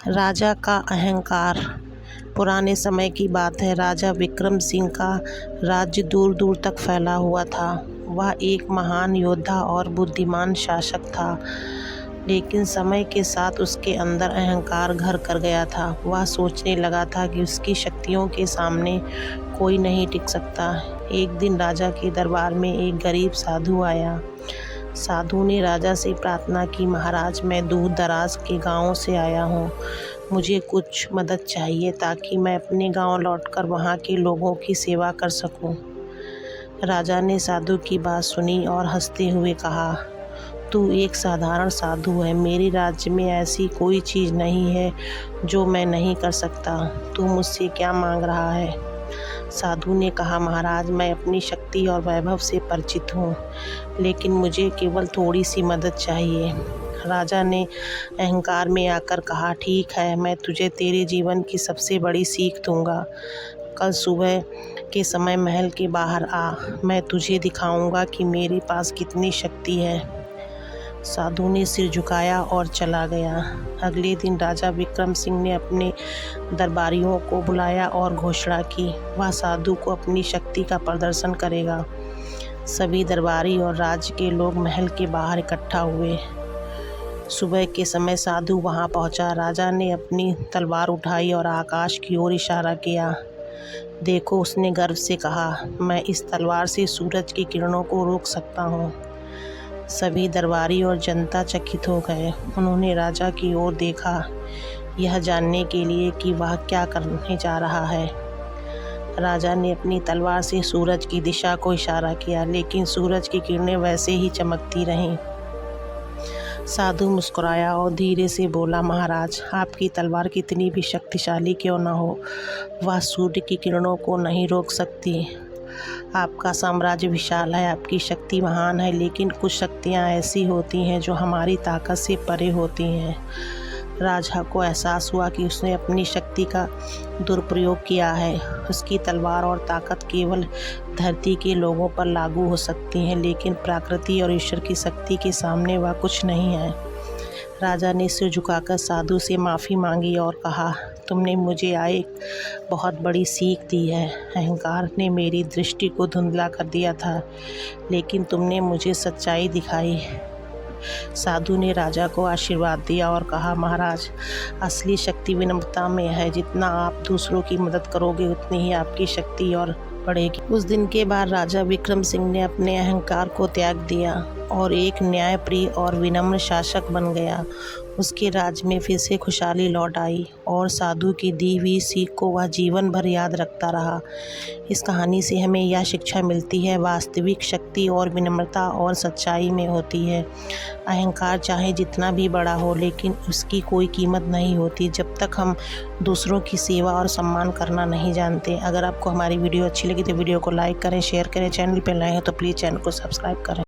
राजा का अहंकार। पुराने समय की बात है। राजा विक्रम सिंह का राज्य दूर दूर तक फैला हुआ था। वह एक महान योद्धा और बुद्धिमान शासक था, लेकिन समय के साथ उसके अंदर अहंकार घर कर गया था। वह सोचने लगा था कि उसकी शक्तियों के सामने कोई नहीं टिक सकता। एक दिन राजा के दरबार में एक गरीब साधु आया। साधु ने राजा से प्रार्थना की, महाराज, मैं दूर दराज के गाँव से आया हूँ। मुझे कुछ मदद चाहिए ताकि मैं अपने गांव लौटकर वहां के लोगों की सेवा कर सकूं। राजा ने साधु की बात सुनी और हंसते हुए कहा, तू एक साधारण साधु है। मेरे राज्य में ऐसी कोई चीज़ नहीं है जो मैं नहीं कर सकता। तू मुझसे क्या मांग रहा है? साधु ने कहा, महाराज, मैं अपनी शक्ति और वैभव से परिचित हूँ, लेकिन मुझे केवल थोड़ी सी मदद चाहिए। राजा ने अहंकार में आकर कहा, ठीक है, मैं तुझे तेरे जीवन की सबसे बड़ी सीख दूंगा। कल सुबह के समय महल के बाहर आ, मैं तुझे दिखाऊंगा कि मेरे पास कितनी शक्ति है। साधु ने सिर झुकाया और चला गया। अगले दिन राजा विक्रम सिंह ने अपने दरबारियों को बुलाया और घोषणा की, वह साधु को अपनी शक्ति का प्रदर्शन करेगा। सभी दरबारी और राज्य के लोग महल के बाहर इकट्ठा हुए। सुबह के समय साधु वहां पहुंचा। राजा ने अपनी तलवार उठाई और आकाश की ओर इशारा किया। देखो, उसने गर्व से कहा, मैं इस तलवार से सूरज की किरणों को रोक सकता हूँ। सभी दरबारी और जनता चकित हो गए। उन्होंने राजा की ओर देखा, यह जानने के लिए कि वह क्या करने जा रहा है। राजा ने अपनी तलवार से सूरज की दिशा को इशारा किया, लेकिन सूरज की किरणें वैसे ही चमकती रहीं। साधु मुस्कुराया और धीरे से बोला, महाराज, आपकी तलवार कितनी भी शक्तिशाली क्यों न हो, वह सूर्य की किरणों को नहीं रोक सकती। आपका साम्राज्य विशाल है, आपकी शक्ति महान है, लेकिन कुछ शक्तियाँ ऐसी होती हैं जो हमारी ताकत से परे होती हैं। राजा को एहसास हुआ कि उसने अपनी शक्ति का दुरुपयोग किया है। उसकी तलवार और ताकत केवल धरती के लोगों पर लागू हो सकती हैं, लेकिन प्रकृति और ईश्वर की शक्ति के सामने वह कुछ नहीं है। राजा ने सिर झुकाकर साधु से माफ़ी मांगी और कहा, तुमने मुझे एक बहुत बड़ी सीख दी है। अहंकार ने मेरी दृष्टि को धुंधला कर दिया था, लेकिन तुमने मुझे सच्चाई दिखाई। साधु ने राजा को आशीर्वाद दिया और कहा, महाराज, असली शक्ति विनम्रता में है। जितना आप दूसरों की मदद करोगे, उतनी ही आपकी शक्ति और बढ़ेगी। उस दिन के बाद राजा विक्रम सिंह ने अपने अहंकार को त्याग दिया और एक न्यायप्रिय और विनम्र शासक बन गया। उसके राज्य में फिर से खुशहाली लौट आई और साधु की दी हुई सीख को वह जीवन भर याद रखता रहा। इस कहानी से हमें यह शिक्षा मिलती है, वास्तविक शक्ति और विनम्रता और सच्चाई में होती है। अहंकार चाहे जितना भी बड़ा हो, लेकिन उसकी कोई कीमत नहीं होती जब तक हम दूसरों की सेवा और सम्मान करना नहीं जानते। अगर आपको हमारी वीडियो अच्छी लगी तो वीडियो को लाइक करें, शेयर करें। चैनल पर नए हैं तो प्लीज़ चैनल को सब्सक्राइब करें।